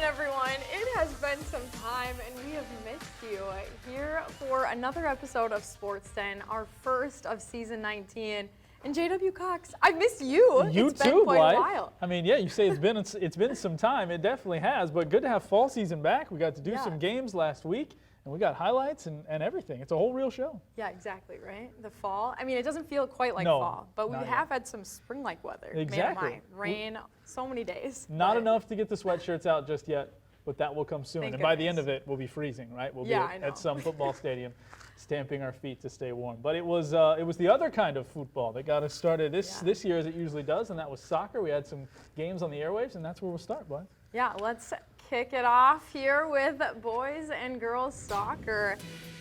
everyone. It has been some time and we have missed you here for another episode of Sports Den, our first of season 19. And JW Cox, I've missed you. You it's too, been quite Blythe. a while. I mean, yeah, you say it's been some time. It definitely has, but good to have fall season back. We got to do some games last week, and we got highlights and everything. It's a whole real show. Yeah, exactly, right? The fall. I mean, it doesn't feel quite like No, fall, but we not have had some spring-like weather. Exactly. Man, rain, so many days. Not enough to get the sweatshirts out just yet, but that will come soon. Thank And by the goodness. end of it, we'll be freezing, right? We'll Yeah, be I know. at some football stadium, stamping our feet to stay warm. But it was the other kind of football that got us started this year, as it usually does, and that was soccer. We had some games on the airwaves, and that's where we'll start, Blythe. Yeah, let's kick it off here with boys and girls soccer.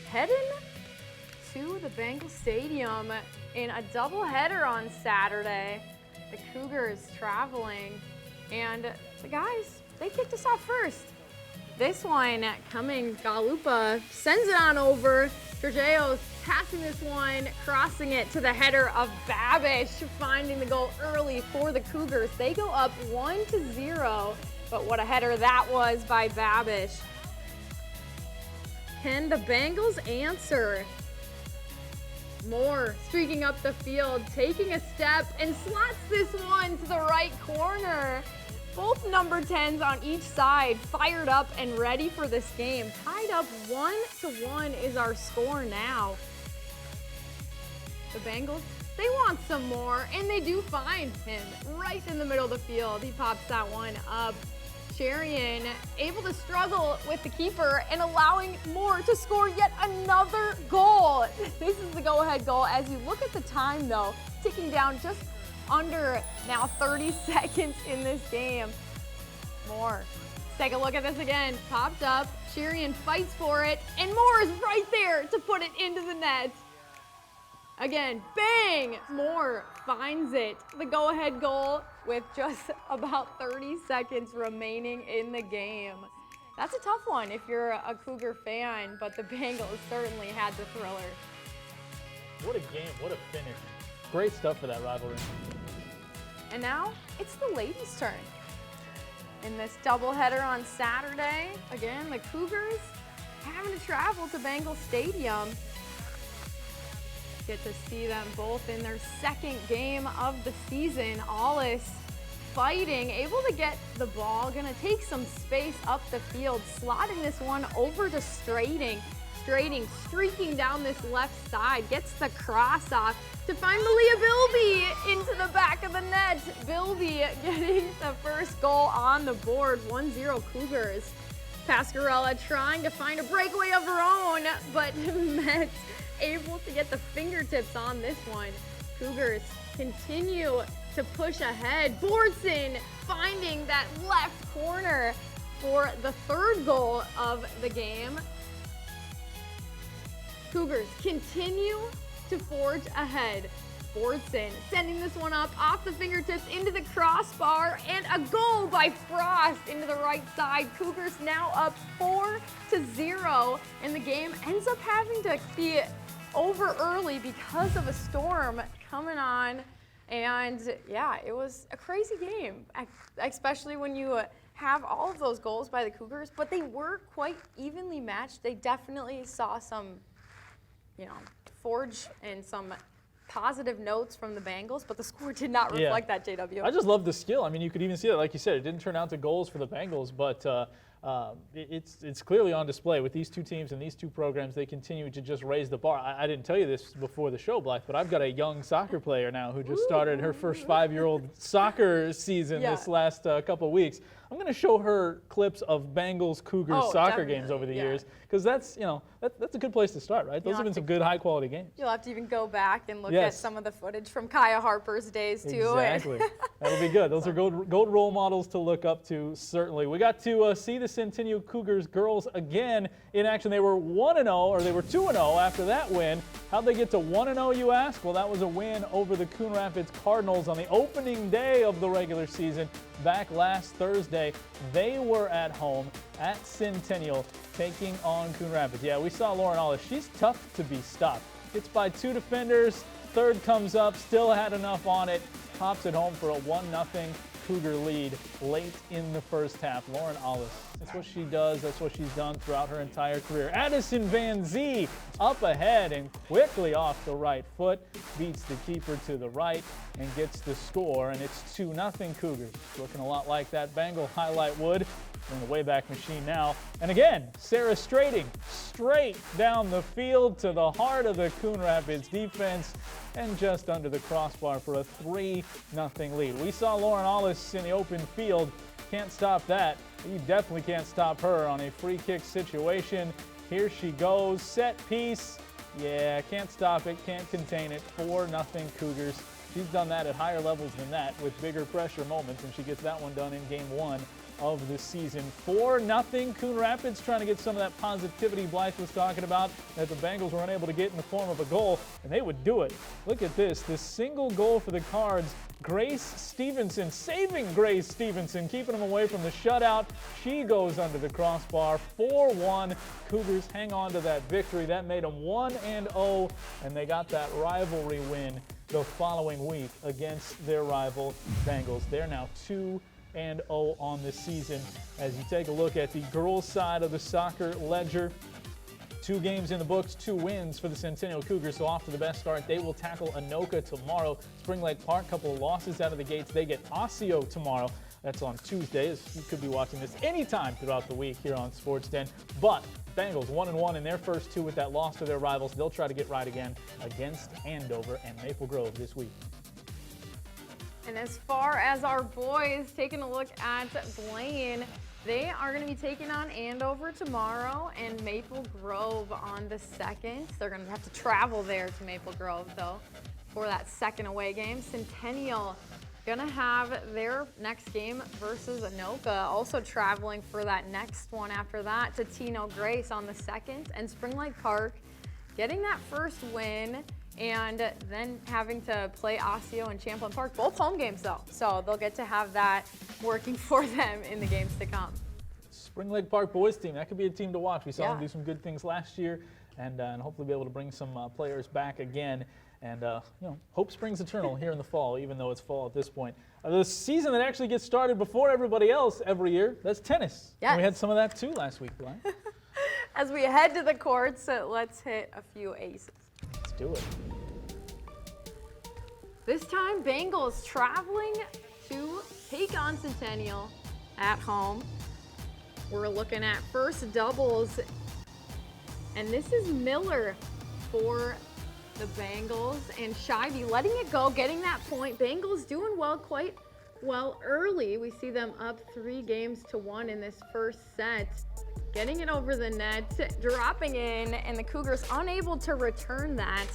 Heading to the Bengal Stadium in a doubleheader on Saturday. The Cougars traveling, and the guys, they kicked us off first. This one coming, Galupa sends it on over. Sergio's passing this one, crossing it to the header of Babish, finding the goal early for the Cougars. They go up 1-0, but what a header that was by Babish. Can the Bengals answer? Moore streaking up the field, taking a step, and slots this one to the right corner. Both number 10s on each side fired up and ready for this game. Tied up 1-1 is our score now. The Bengals, they want some more, and they do find him right in the middle of the field. He pops that one up. Sherian able to struggle with the keeper and allowing Moore to score yet another goal. This is the go-ahead goal. As you look at the time, though, ticking down just under now 30 seconds in this game. Moore, let's take a look at this again. Popped up, Sherian fights for it, and Moore is right there to put it into the net. Again, bang! Moore finds it. The go-ahead goal with just about 30 seconds remaining in the game. That's a tough one if you're a Cougar fan, but the Bengals certainly had the thriller. What a game, what a finish. Great stuff for that rivalry. And now it's the ladies' turn. In this doubleheader on Saturday, again, the Cougars having to travel to Bengal Stadium. Get to see them both in their second game of the season. Allis fighting, able to get the ball, gonna take some space up the field, slotting this one over to Strating, streaking down this left side, gets the cross off to find Malia Bilby into the back of the net. Bilby getting the first goal on the board, 1-0 Cougars. Pascarella trying to find a breakaway of her own, but Met able to get the fingertips on this one. Cougars continue to push ahead. Boardson finding that left corner for the third goal of the game. Cougars continue to forge ahead. Boardson sending this one up off the fingertips into the crossbar, and a goal by Frost into the right side. Cougars now up 4-0, and the game ends up having to be over early because of a storm coming on. And yeah, it was a crazy game, especially when you have all of those goals by the Cougars, but they were quite evenly matched. They definitely saw some, forge and some positive notes from the Bengals, but the score did not reflect that, JW. I just love the skill. I mean, you could even see that, like you said, it didn't turn out to goals for the Bengals, but it's clearly on display with these two teams and these two programs. They continue to just raise the bar. I didn't tell you this before the show, Blythe, but I've got a young soccer player now who just started her first 5-year-old soccer season this last couple of weeks. I'm going to show her clips of Bengals Cougars soccer games over the years, because that's a good place to start, right? Those have been some good high quality games. You'll have to even go back and look at some of the footage from Kaya Harper's days too. Exactly. That'll be good. Those are gold role models to look up to, certainly. We got to see the Centennial Cougars girls again in action. They were 1-0, or they were 2-0 after that win. How'd they get to 1-0, you ask? Well, that was a win over the Coon Rapids Cardinals on the opening day of the regular season back last Thursday. They were at home at Centennial taking on Coon Rapids. Yeah, we saw Lauren Allis. She's tough to be stopped. Gets by two defenders, third comes up, still had enough on it, pops it home for a 1-0 Cougar lead late in the first half. Lauren Allis, That's what she does. That's what she's done throughout her entire career. Addison Van Zee up ahead and quickly off the right foot. Beats the keeper to the right and gets the score. And it's 2-0 Cougars. Looking a lot like that Bengal highlight would in the Wayback Machine now. And again, Sarah Strating straight down the field to the heart of the Coon Rapids defense and just under the crossbar for a 3-0 lead. We saw Lauren Ollis in the open field. Can't stop that. You definitely can't stop her on a free kick situation. Here she goes, set piece. Yeah, can't stop it, can't contain it. 4-0 Cougars. She's done that at higher levels than that with bigger pressure moments, and she gets that one done in game 1 of the season. 4-0 Coon Rapids, trying to get some of that positivity Blythe was talking about that the Bengals were unable to get in the form of a goal, and they would do it. Look at this, the single goal for the Cards. Grace Stevenson, saving Grace Stevenson, keeping them away from the shutout. She goes under the crossbar. 4-1. Cougars hang on to that victory. That made them 1-0, and they got that rivalry win the following week against their rival Bengals. They're now 2-0 on the season. As you take a look at the girls' side of the soccer ledger, 2 games in the books, 2 wins for the Centennial Cougars, so off to the best start. They will tackle Anoka tomorrow. Spring Lake Park, couple of losses out of the gates. They get Osseo tomorrow. That's on Tuesday. You could be watching this anytime throughout the week here on Sports Den. But Bengals 1-1 in their first 2 with that loss to their rivals. They'll try to get right again against Andover and Maple Grove this week. And as far as our boys, taking a look at Blaine, they are going to be taking on Andover tomorrow and Maple Grove on the 2nd. They're going to have to travel there to Maple Grove, though, for that second away game. Centennial going to have their next game versus Anoka, also traveling for that next one after that to Tino Grace on the 2nd. And Spring Lake Park getting that first win and then having to play Osseo and Champlain Park, both home games though, so they'll get to have that working for them in the games to come. Spring Lake Park boys team, that could be a team to watch. We saw them do some good things last year, and hopefully be able to bring some players back again. And hope springs eternal here in the fall, even though it's fall at this point. The season that actually gets started before everybody else every year, that's tennis. Yes. And we had some of that too last week, Blaine. As we head to the courts, let's hit a few aces. Let's do it. This time, Bengals traveling to take on Centennial at home. We're looking at first doubles, and this is Miller for the Bengals, and Shivey letting it go, getting that point. Bengals doing well, quite well early. We see them up 3-1 in this first set. Getting it over the net, dropping in, and the Cougars unable to return that,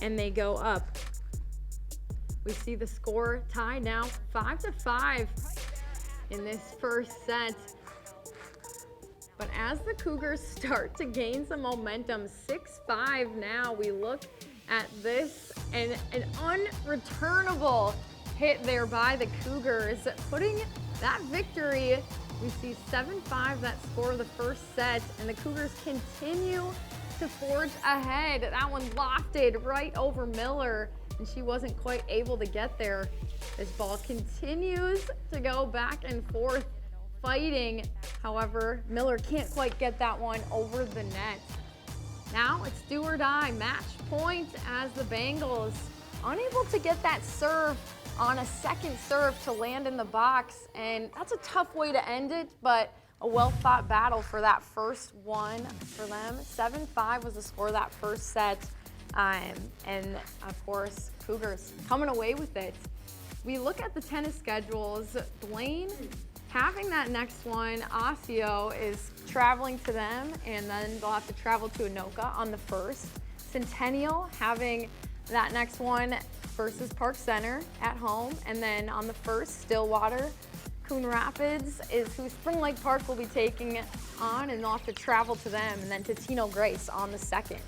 and they go up. We see the score tied now 5-5 in this first set. But as the Cougars start to gain some momentum, 6-5 now, we look at this, and an unreturnable hit there by the Cougars, putting that victory. We see 7-5, that score of the first set, and the Cougars continue to forge ahead. That one lofted right over Miller, and she wasn't quite able to get there. This ball continues to go back and forth, fighting. However, Miller can't quite get that one over the net. Now it's do or die, match point, as the Bengals unable to get that serve on a second serve to land in the box, and that's a tough way to end it, but a well-fought battle for that first one for them. 7-5 was the score of that first set, and of course, Cougars coming away with it. We look at the tennis schedules. Blaine having that next one. Osseo is traveling to them, and then they'll have to travel to Anoka on the 1st. Centennial having that next one versus Park Center at home, and then on the 1st, Stillwater. Coon Rapids is who Spring Lake Park will be taking on, and they'll have to travel to them, and then to Tino Grace on the 2nd.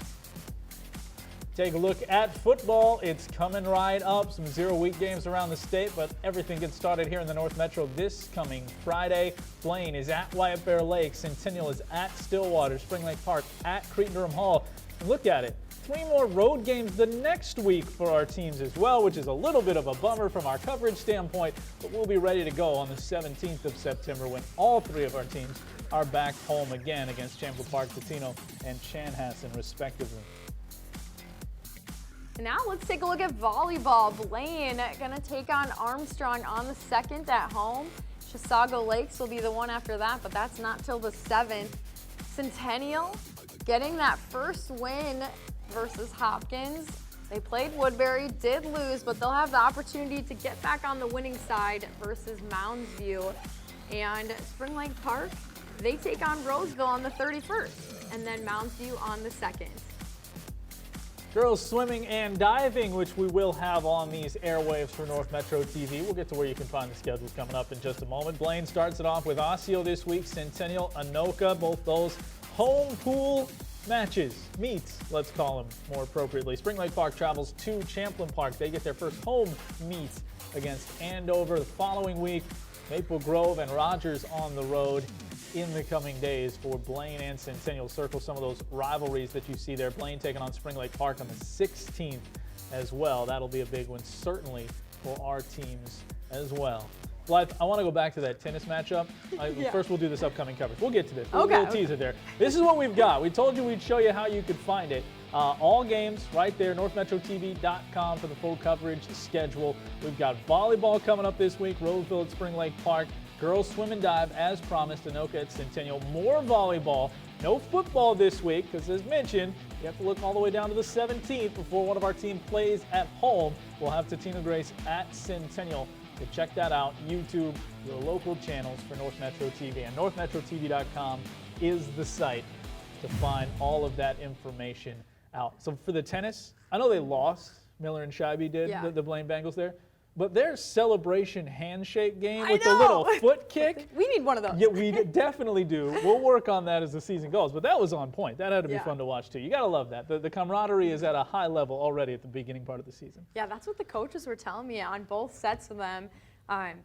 Take a look at football. It's coming right up. Some 0-week games around the state, but everything gets started here in the North Metro this coming Friday. Blaine is at Wyatt Bear Lake. Centennial is at Stillwater. Spring Lake Park at Cretin-Durham Hall. And look at it. 3 more road games the next week for our teams as well, which is a little bit of a bummer from our coverage standpoint, but we'll be ready to go on the 17th of September when all 3 of our teams are back home again against Champlain Park, Patino, and Chanhassen, respectively. Now let's take a look at volleyball. Blaine gonna take on Armstrong on the 2nd at home. Chisago Lakes will be the one after that, but that's not till the 7th. Centennial getting that first win versus Hopkins. They played Woodbury, did lose, but they'll have the opportunity to get back on the winning side versus Mounds View. And Spring Lake Park, they take on Roseville on the 31st, and then Mounds View on the 2nd. Girls swimming and diving, which we will have on these airwaves for North Metro TV. We'll get to where you can find the schedules coming up in just a moment. Blaine starts it off with Osseo this week, Centennial, Anoka, both those home pool matches, meets, let's call them more appropriately. Spring Lake Park travels to Champlain Park. They get their first home meet against Andover the following week. Maple Grove and Rogers on the road in the coming days for Blaine and Centennial. Circle some of those rivalries that you see there. Blaine taking on Spring Lake Park on the 16th as well. That'll be a big one, certainly, for our teams as well. Blythe, I want to go back to that tennis matchup. First, we'll do this upcoming coverage. We'll get to this. We'll tease it there. This is what we've got. We told you we'd show you how you could find it. All games right there, northmetrotv.com for the full coverage schedule. We've got volleyball coming up this week, Roseville at Spring Lake Park. Girls swim and dive, as promised, Anoka at Centennial. More volleyball. No football this week, because as mentioned, you have to look all the way down to the 17th before one of our team plays at home. We'll have Tatina Grace at Centennial. So check that out. YouTube, your local channels for North Metro TV. And northmetrotv.com is the site to find all of that information out. So for the tennis, I know they lost. Miller and Scheibe did, the Blaine Bengals there. But their celebration handshake game with the little foot kick. We need one of those. Yeah, we definitely do. We'll work on that as the season goes. But that was on point. That had to be fun to watch, too. You got to love that. The camaraderie is at a high level already at the beginning part of the season. Yeah, that's what the coaches were telling me on both sets of them.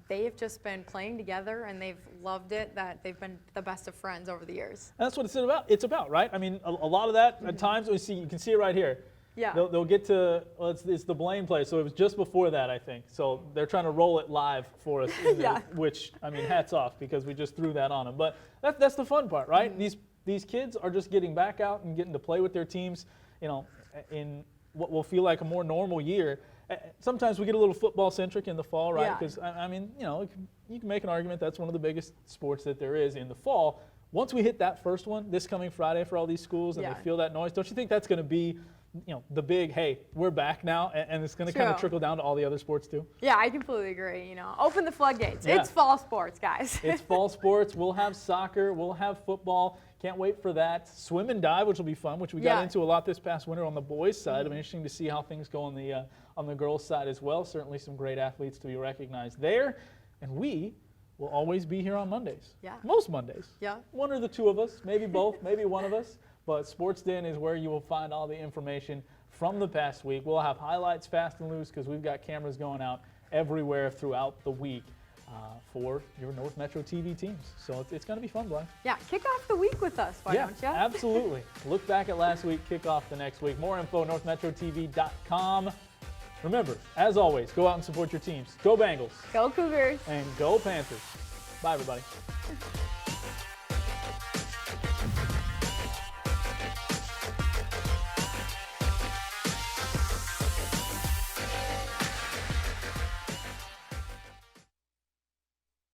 They have just been playing together, and they've loved it, that they've been the best of friends over the years. And that's what it's about, right? I mean, a lot of that at times, you can see it right here. Yeah. They'll get to, well, it's the Blaine play, so it was just before that, I think. So they're trying to roll it live for us, which, I mean, hats off, because we just threw that on them. But that's the fun part, right? These kids are just getting back out and getting to play with their teams, you know, in what will feel like a more normal year. Sometimes we get a little football-centric in the fall, right? Because, I mean, you know, you can make an argument that's one of the biggest sports that there is in the fall. Once we hit that first one this coming Friday for all these schools and they feel that noise, don't you think that's going to be, you know, the big, hey, we're back now, and it's going to kind of trickle down to all the other sports too? Yeah, I completely agree. You know, open the floodgates. Yeah. It's fall sports, guys. It's fall sports. We'll have soccer. We'll have football. Can't wait for that. Swim and dive, which will be fun, which we got into a lot this past winter on the boys' side. It'll be interesting to see how things go on the girls' side as well. Certainly some great athletes to be recognized there. And we will always be here on Mondays. Yeah. Most Mondays. Yeah. One or the two of us, maybe both, maybe one of us. But Sports Den is where you will find all the information from the past week. We'll have highlights fast and loose because we've got cameras going out everywhere throughout the week for your North Metro TV teams. So it's going to be fun, Blythe. Yeah, kick off the week with us, why don't you? Absolutely. Look back at last week, kick off the next week. More info, northmetrotv.com. Remember, as always, go out and support your teams. Go Bengals. Go Cougars. And go Panthers. Bye, everybody.